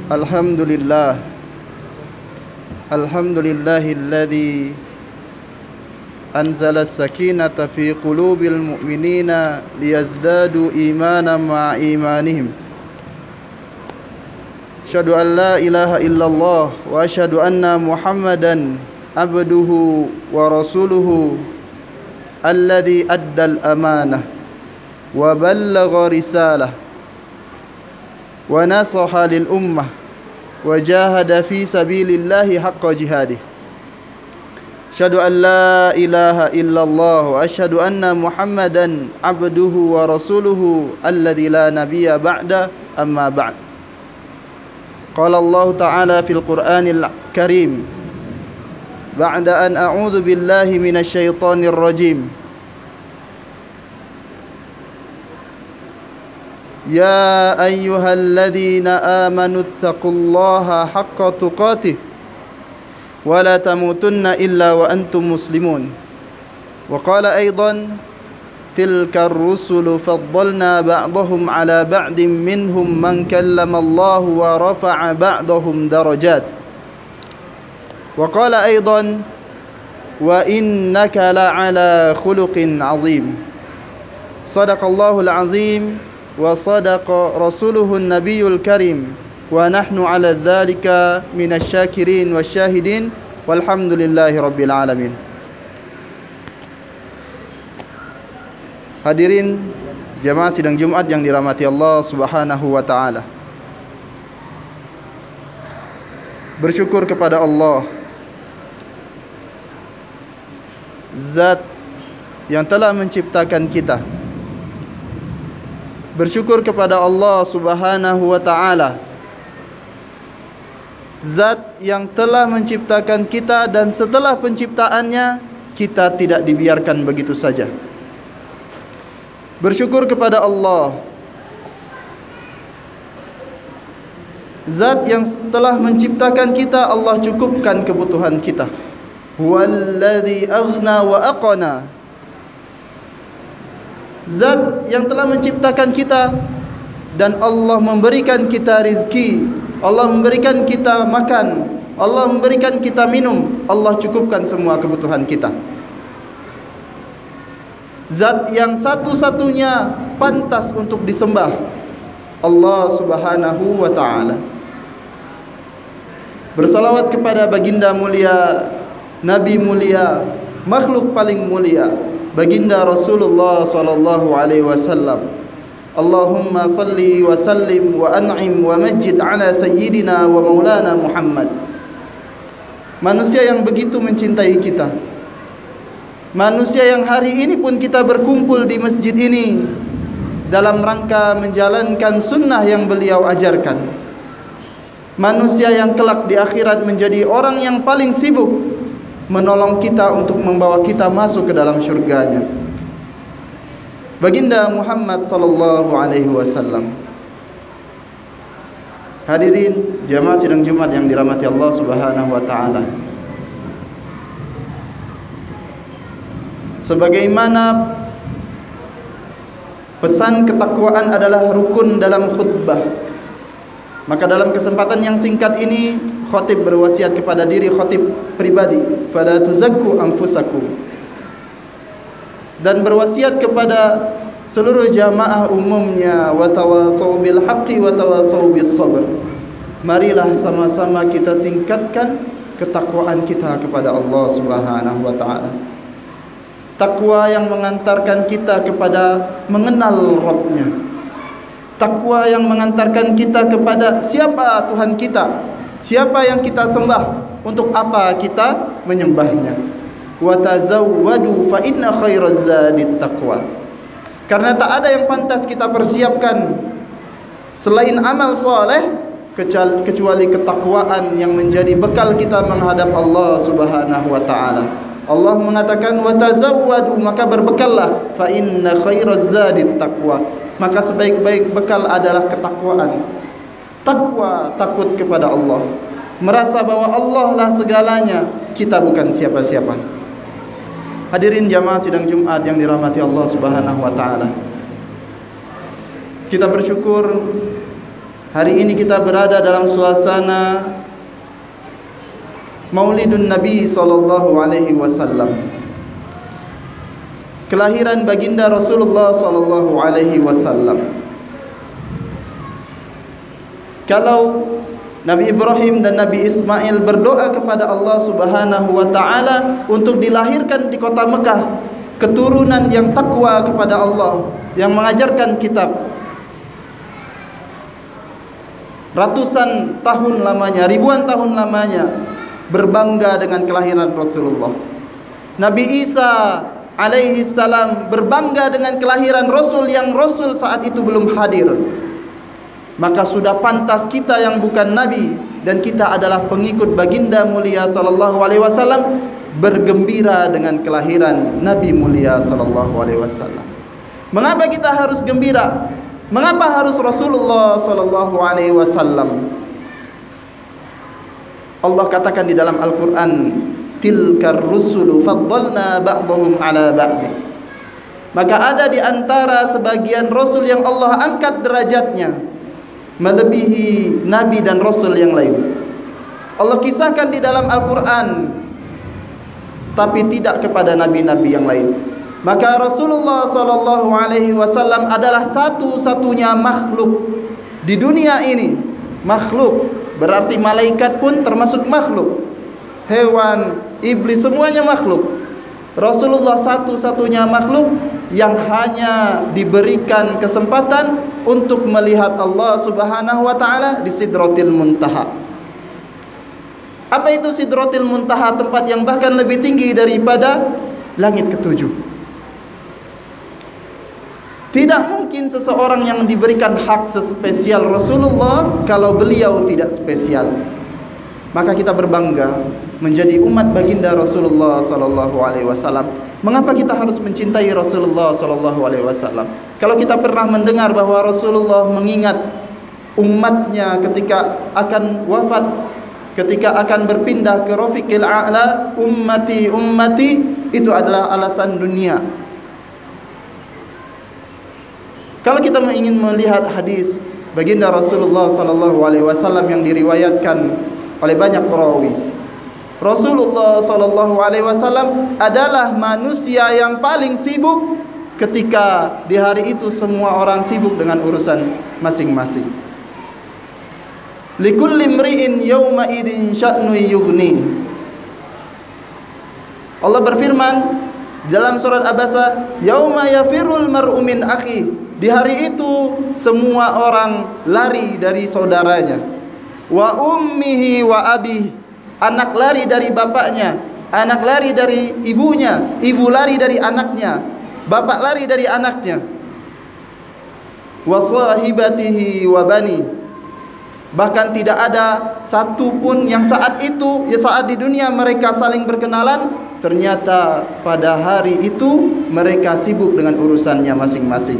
Alhamdulillah. Alhamdulillahilladzi anzala as-sakinata fi qulubil mu'minina liyazdadu imanan ma'a imanihim. Asyhadu an la ilaha illallah wa asyhadu anna Muhammadan abduhu wa rasuluhu alladzi addal amanah wa ballagha risalah wa nasaha lil ummah wa jahada fi sabilillahi haqqa jihadih. Asyhadu an la ilaha illallah wa asyhadu anna Muhammadan abduhu wa rasuluhu alladzi la nabiyya ba'da amma ba'd. Qala Allah ta'ala fil Qur'anil Karim ba'da an a'udzu billahi minasy syaithanir rajim. Ya ayyuhalladzina amanu taqullaha haqqa tuqatih wa la tamutunna illa wa antum muslimun. Wa qala aidan tilka ar-rusulu faddalna ba'dahum ala ba'din minhum man kallama Allah wa rafa'a ba'dahum darajat. Wa qala aidan wa innaka la'ala khuluqin 'azim. Shadaqallahul 'azim wa sadaqa rasuluhun nabiyul karim wa nahnu ala dzalika minasyakirin wasyahidin walhamdulillahi rabbil alamin. Hadirin jamaah sidang Jumat yang dirahmati Allah Subhanahu wa taala. Bersyukur kepada Allah, Zat yang telah menciptakan kita. Bersyukur kepada Allah Subhanahu wa taala, Zat yang telah menciptakan kita dan setelah penciptaannya kita tidak dibiarkan begitu saja. Bersyukur kepada Allah, Zat yang setelah menciptakan kita Allah cukupkan kebutuhan kita. Huwallazi aghna wa aqna. Zat yang telah menciptakan kita dan Allah memberikan kita rizki, Allah memberikan kita makan, Allah memberikan kita minum, Allah cukupkan semua kebutuhan kita. Zat yang satu-satunya pantas untuk disembah, Allah Subhanahu wa ta'ala. Bersalawat kepada baginda mulia, Nabi mulia, makhluk paling mulia, baginda Rasulullah sallallahu alaihi wasallam. Allahumma salli wa sallim wa an'im wa majid ala sayyidina wa maulana Muhammad. Manusia yang begitu mencintai kita, manusia yang hari ini pun kita berkumpul di masjid ini dalam rangka menjalankan sunnah yang beliau ajarkan. Manusia yang kelak di akhirat menjadi orang yang paling sibuk menolong kita untuk membawa kita masuk ke dalam syurganya, baginda Muhammad sallallahu alaihi wasallam. Hadirin jamaah sidang Jumat yang dirahmati Allah Subhanahu wa taala. Sebagaimana pesan ketakwaan adalah rukun dalam khutbah, maka dalam kesempatan yang singkat ini khatib berwasiat kepada diri khatib pribadi, fala tuzakku anfusakum, dan berwasiat kepada seluruh jamaah umumnya, wa tawasau bil haqqi wa tawasau bis sabr. Marilah sama-sama kita tingkatkan ketakwaan kita kepada Allah Subhanahu wa taala. Takwa yang mengantarkan kita kepada mengenal Rabbnya. Takwa yang mengantarkan kita kepada siapa Tuhan kita, siapa yang kita sembah, untuk apa kita menyembahnya. Wa tazawwadu fa inna khairaz zadit taqwa. Karena tak ada yang pantas kita persiapkan selain amal soleh kecuali ketakwaan yang menjadi bekal kita menghadap Allah Subhanahu wa taala. Allah mengatakan wa tazawwadu, maka berbekallah, fa inna khairaz zadit taqwa. Maka sebaik-baik bekal adalah ketakwaan. Takwa, takut kepada Allah, merasa bahwa Allah lah segalanya, kita bukan siapa-siapa. Hadirin jamaah sidang Jumat yang dirahmati Allah Subhanahu wa taala. Kita bersyukur Hari ini kita berada dalam suasana Maulidun Nabi sallallahu alaihi wasallam. Kelahiran baginda Rasulullah sallallahu alaihi wasallam. Kalau Nabi Ibrahim dan Nabi Ismail berdoa kepada Allah Subhanahu wa taala untuk dilahirkan di kota Mekah keturunan yang takwa kepada Allah, yang mengajarkan kitab. Ratusan tahun lamanya, ribuan tahun lamanya berbangga dengan kelahiran Rasulullah. Nabi Isa alaihi salam berbangga dengan kelahiran Rasul yang Rasul saat itu belum hadir. Maka sudah pantas kita yang bukan Nabi dan kita adalah pengikut baginda mulia sallallahu alaihi wasallam bergembira dengan kelahiran Nabi mulia sallallahu alaihi wasallam. Mengapa kita harus gembira? Mengapa harus Rasulullah sallallahu alaihi wasallam? Allah katakan di dalam Al-Qur'an, tilkar rusulu faddalna ba'dahum ala ba'd. Maka ada di antara sebagian rasul yang Allah angkat derajatnya melebihi nabi dan rasul yang lain. Allah kisahkan di dalam Al-Qur'an, tapi tidak kepada nabi-nabi yang lain. Maka Rasulullah sallallahu alaihi wasallam adalah satu-satunya makhluk di dunia ini. Makhluk berarti malaikat pun termasuk makhluk, hewan, iblis, semuanya makhluk. Rasulullah satu-satunya makhluk yang hanya diberikan kesempatan untuk melihat Allah Subhanahu wa taala di Sidratil Muntaha. Apa itu Sidratil Muntaha? Tempat yang bahkan lebih tinggi daripada langit ketujuh. Tidak mungkin seseorang yang diberikan hak sespesial Rasulullah kalau beliau tidak spesial. Maka kita berbangga menjadi umat baginda Rasulullah sallallahu alaihi wasallam. Mengapa kita harus mencintai Rasulullah sallallahu alaihi wasallam? Kalau kita pernah mendengar bahwa Rasulullah mengingat umatnya ketika akan wafat, ketika akan berpindah ke Rafiqil A'la, ummati ummati, itu adalah alasan dunia. Kalau kita ingin melihat hadis baginda Rasulullah sallallahu alaihi wasallam yang diriwayatkan oleh banyak perawi, Rasulullah sallallahu alaihi wasallam adalah manusia yang paling sibuk ketika di hari itu semua orang sibuk dengan urusan masing-masing. Likulli imri'in yawma idzin sya'nu yughni. Allah berfirman dalam surat Abasa, yauma yafirul mar'u min akhi. Di hari itu semua orang lari dari saudaranya. Wa ummihi wa abihi. Anak lari dari bapaknya, anak lari dari ibunya, ibu lari dari anaknya, bapak lari dari anaknya. Wa sahibatihi wa bani. Bahkan tidak ada satu pun yang saat itu, ya saat di dunia mereka saling berkenalan, ternyata pada hari itu mereka sibuk dengan urusannya masing-masing.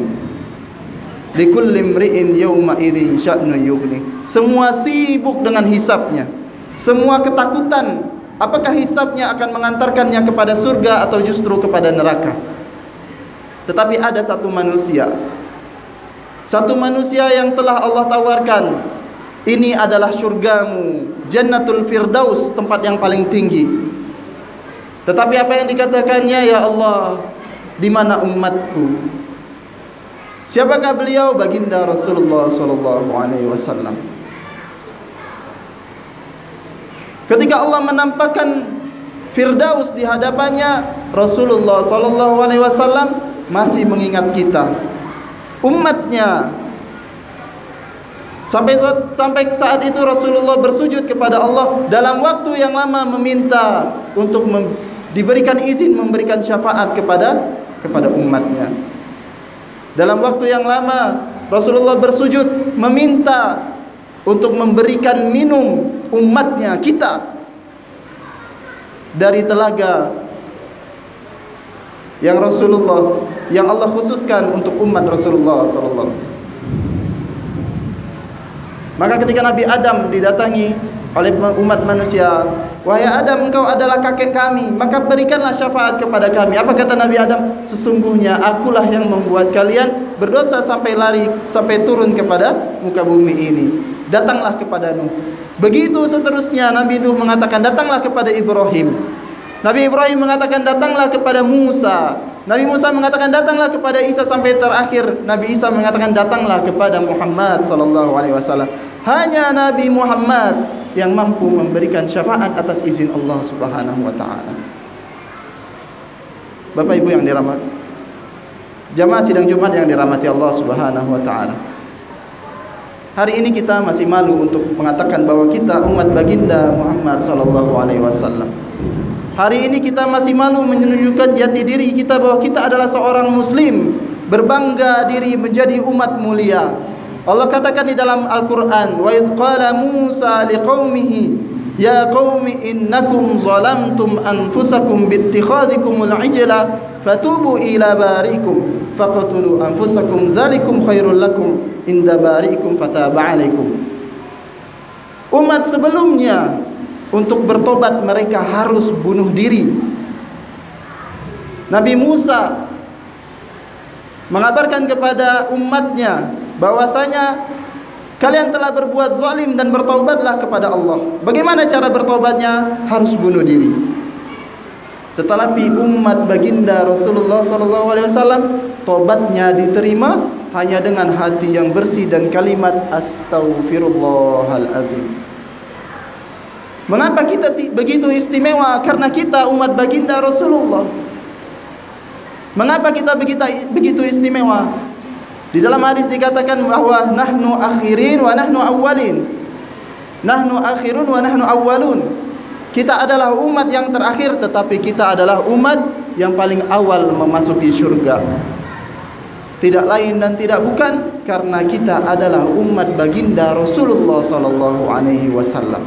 Likulli imri'in yawma idzin sya'nu yughni. Semua sibuk dengan hisabnya. Semua ketakutan apakah hisabnya akan mengantarkannya kepada surga atau justru kepada neraka. Tetapi ada satu manusia yang telah Allah tawarkan, ini adalah surgamu, Jannatul Firdaus, tempat yang paling tinggi. Tetapi apa yang dikatakannya, ya Allah, di mana umatku? Siapakah beliau? Baginda Rasulullah sallallahu alaihi wasallam. Ketika Allah menampakkan Firdaus di hadapannya, Rasulullah sallallahu alaihi wasallam masih mengingat kita, umatnya. Sampai saat itu Rasulullah bersujud kepada Allah dalam waktu yang lama, meminta untuk diberikan izin memberikan syafaat kepada umatnya. Dalam waktu yang lama Rasulullah bersujud meminta untuk memberikan minum umatnya, kita, dari telaga yang Allah khususkan untuk umat Rasulullah sallallahu alaihi wasallam. Maka ketika Nabi Adam didatangi oleh umat manusia, wahai Adam, engkau adalah kakek kami, maka berikanlah syafaat kepada kami. Apa kata Nabi Adam? Sesungguhnya akulah yang membuat kalian berdosa sampai lari, sampai turun kepada muka bumi ini. datanglah kepada Nuh. Begitu seterusnya, Nabi Nuh mengatakan datanglah kepada Ibrahim. Nabi Ibrahim mengatakan datanglah kepada Musa. Nabi Musa mengatakan datanglah kepada Isa, sampai terakhir Nabi Isa mengatakan datanglah kepada Muhammad sallallahu alaihi wasallam. Hanya Nabi Muhammad yang mampu memberikan syafaat atas izin Allah Subhanahu wa taala. Bapak Ibu yang dirahmati, jamaah sidang Jumat yang dirahmati Allah Subhanahu wa taala. Hari ini kita masih malu untuk mengatakan bahwa kita umat baginda Muhammad sallallahu alaihi wasallam. Hari ini kita masih malu menunjukkan jati diri kita bahwa kita adalah seorang muslim, berbangga diri menjadi umat mulia. Allah katakan di dalam Al-Qur'an, "Wa idz qala Musa liqaumihi ya qaumi innakum zalamtum anfusakum bittikhadhikumul ijla fatubu ila barikum faqtulu anfusakum dzalikum khairul lakum inda barikum fataba alaikum." Umat sebelumnya untuk bertobat mereka harus bunuh diri. Nabi Musa mengabarkan kepada umatnya bahwasanya kalian telah berbuat zalim dan bertobatlah kepada Allah. Bagaimana cara bertobatnya? Harus bunuh diri. Tetapi umat baginda Rasulullah SAW, tobatnya diterima hanya dengan hati yang bersih dan kalimat astaghfirullahalazim. Mengapa kita begitu istimewa? Karena kita umat baginda Rasulullah. Mengapa kita begitu istimewa? Di dalam hadis dikatakan bahwa nahnu akhirin wa nahnu awwalin. Nahnu akhirun wa nahnu awwalun. Kita adalah umat yang terakhir, tetapi kita adalah umat yang paling awal memasuki surga. Tidak lain dan tidak bukan karena kita adalah umat baginda Rasulullah sallallahu alaihi wasallam.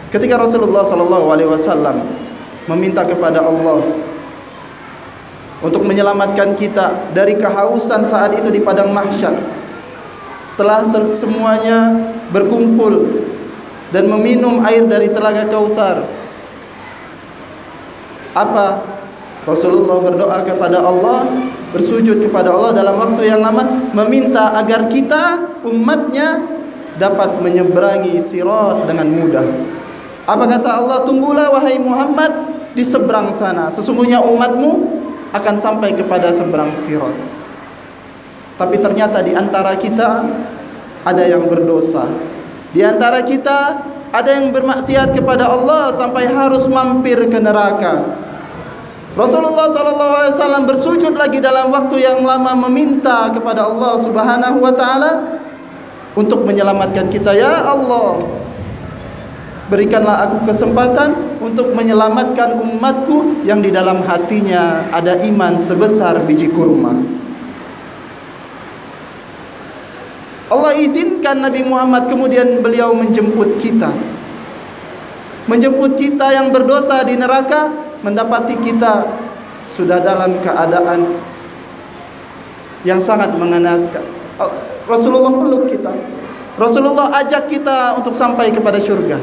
Ketika Rasulullah sallallahu alaihi wasallam meminta kepada Allah untuk menyelamatkan kita dari kehausan saat itu di padang mahsyar, setelah semuanya berkumpul dan meminum air dari telaga Kautsar, apa Rasulullah berdoa kepada Allah, bersujud kepada Allah dalam waktu yang lama, meminta agar kita umatnya dapat menyeberangi sirat dengan mudah. Apa kata Allah? Tunggulah wahai Muhammad di seberang sana, sesungguhnya umatmu akan sampai kepada seberang sirat. Tapi ternyata di antara kita ada yang berdosa, di antara kita ada yang bermaksiat kepada Allah sampai harus mampir ke neraka. Rasulullah SAW bersujud lagi dalam waktu yang lama meminta kepada Allah Subhanahu wa taala untuk menyelamatkan kita. Ya Allah, berikanlah aku kesempatan untuk menyelamatkan umatku yang di dalam hatinya ada iman sebesar biji kurma. Allah izinkan Nabi Muhammad, kemudian beliau menjemput kita. Menjemput kita yang berdosa di neraka, mendapati kita sudah dalam keadaan yang sangat mengenaskan. Rasulullah peluk kita. Rasulullah ajak kita untuk sampai kepada surga.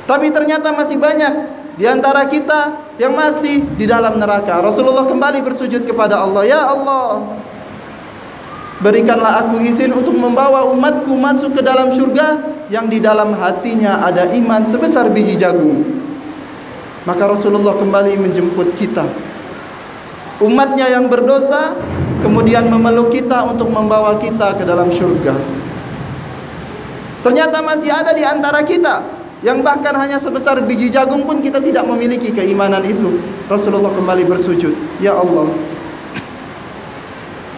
Tapi ternyata masih banyak di antara kita yang masih di dalam neraka. Rasulullah kembali bersujud kepada Allah. Ya Allah, berikanlah aku izin untuk membawa umatku masuk ke dalam surga yang di dalam hatinya ada iman sebesar biji jagung. Maka Rasulullah kembali menjemput kita, umatnya yang berdosa, kemudian memeluk kita untuk membawa kita ke dalam surga. Ternyata masih ada di antara kita yang bahkan hanya sebesar biji jagung pun kita tidak memiliki keimanan itu. Rasulullah kembali bersujud. Ya Allah,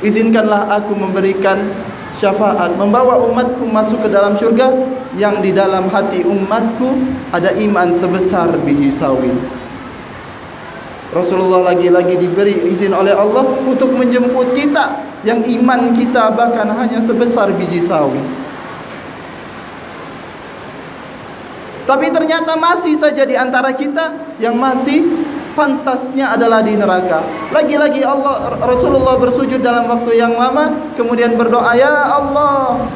izinkanlah aku memberikan syafaat, membawa umatku masuk ke dalam surga yang di dalam hati umatku ada iman sebesar biji sawi. Rasulullah lagi-lagi diberi izin oleh Allah untuk menjemput kita yang iman kita bahkan hanya sebesar biji sawi. Tapi ternyata masih saja di antara kita yang masih pantasnya adalah di neraka. Lagi-lagi Rasulullah bersujud dalam waktu yang lama, kemudian berdoa, ya Allah,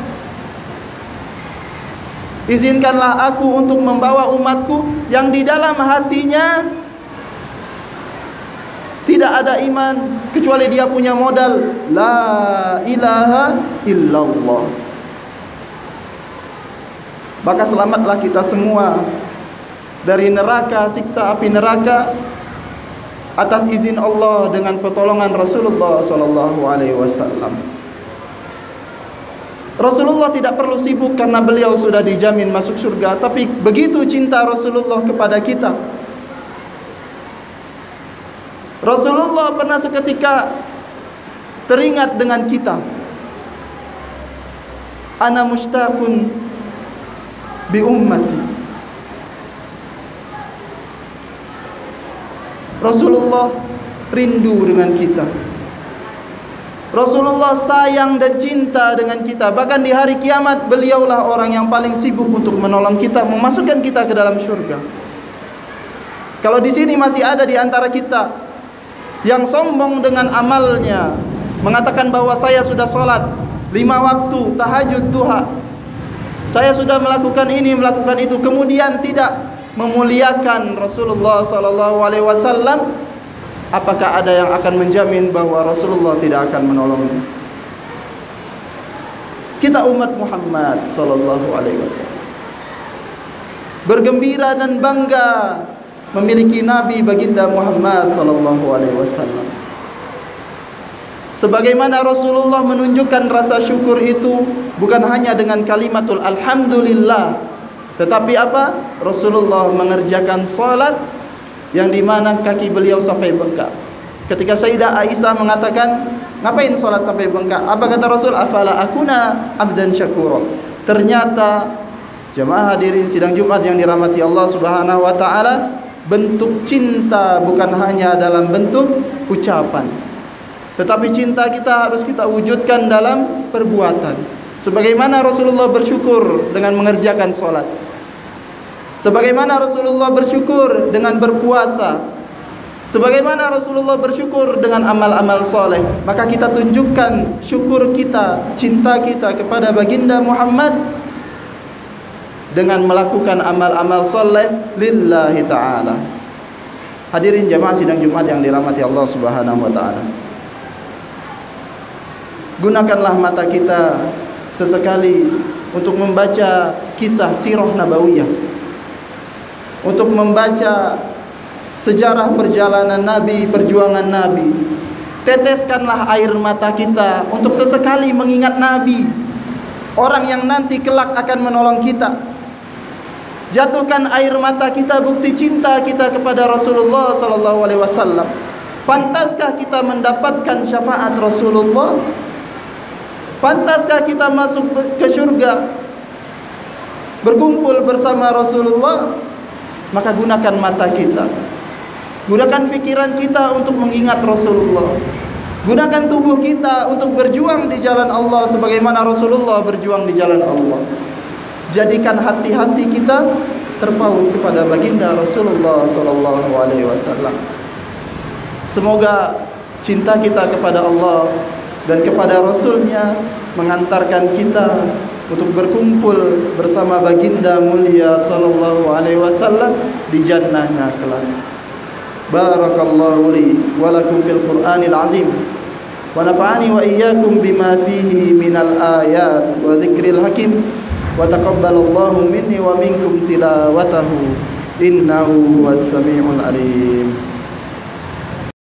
izinkanlah aku untuk membawa umatku yang di dalam hatinya tidak ada iman kecuali dia punya modal la ilaha illallah. Maka selamatlah kita semua dari neraka, siksa api neraka, atas izin Allah dengan pertolongan Rasulullah sallallahu alaihi wasallam. Rasulullah tidak perlu sibuk karena beliau sudah dijamin masuk surga, tapi begitu cinta Rasulullah kepada kita. Rasulullah pernah seketika teringat dengan kita. Ana mushtaqun bi ummati. Rasulullah rindu dengan kita. Rasulullah sayang dan cinta dengan kita. Bahkan di hari kiamat beliaulah orang yang paling sibuk untuk menolong kita, memasukkan kita ke dalam surga. Kalau di sini masih ada di antara kita yang sombong dengan amalnya, mengatakan bahwa saya sudah sholat 5 waktu, tahajud, duha, saya sudah melakukan ini, melakukan itu, kemudian tidak memuliakan Rasulullah SAW, apakah ada yang akan menjamin bahwa Rasulullah tidak akan menolongnya? Kita umat Muhammad SAW bergembira dan bangga memiliki Nabi baginda Muhammad SAW. Sebagaimana Rasulullah menunjukkan rasa syukur itu bukan hanya dengan kalimatul alhamdulillah, tetapi apa? Rasulullah mengerjakan salat yang dimana kaki beliau sampai bengkak. Ketika Sayyidah Aisyah mengatakan, ngapain salat sampai bengkak? Apa kata Rasul? Afala akuna abdan syakura. Ternyata jemaah hadirin sidang Jumat yang dirahmati Allah Subhanahu wa taala, bentuk cinta bukan hanya dalam bentuk ucapan, tetapi cinta kita harus kita wujudkan dalam perbuatan. Sebagaimana Rasulullah bersyukur dengan mengerjakan salat, sebagaimana Rasulullah bersyukur dengan berpuasa, sebagaimana Rasulullah bersyukur dengan amal-amal soleh, maka kita tunjukkan syukur kita, cinta kita kepada baginda Muhammad dengan melakukan amal-amal soleh lillahi ta'ala. Hadirin jamaah sidang Jumat yang dirahmati Allah Subhanahu wa ta'ala, gunakanlah mata kita sesekali untuk membaca kisah sirah nabawiyah, untuk membaca sejarah perjalanan Nabi, perjuangan Nabi. Teteskanlah air mata kita untuk sesekali mengingat Nabi, orang yang nanti kelak akan menolong kita. Jatuhkan air mata kita bukti cinta kita kepada Rasulullah sallallahu alaihi wasallam. Pantaskah kita mendapatkan syafaat Rasulullah? Pantaskah kita masuk ke surga, berkumpul bersama Rasulullah? Maka gunakan mata kita, gunakan pikiran kita untuk mengingat Rasulullah, gunakan tubuh kita untuk berjuang di jalan Allah sebagaimana Rasulullah berjuang di jalan Allah. Jadikan hati-hati kita terpaut kepada baginda Rasulullah sallallahu alaihi wasallam. Semoga cinta kita kepada Allah dan kepada Rasulnya mengantarkan kita untuk berkumpul bersama baginda mulia sallallahu alaihi wasallam di jannahnya kelak. Barakallahu li wa lakum fil Qur'anil azim wa nafa'ani wa iyyakum bima fihi minal ayat wa dzikril hakim wa taqabbalallahu minni wa minkum tilawatahu innahu huwas samiul alim.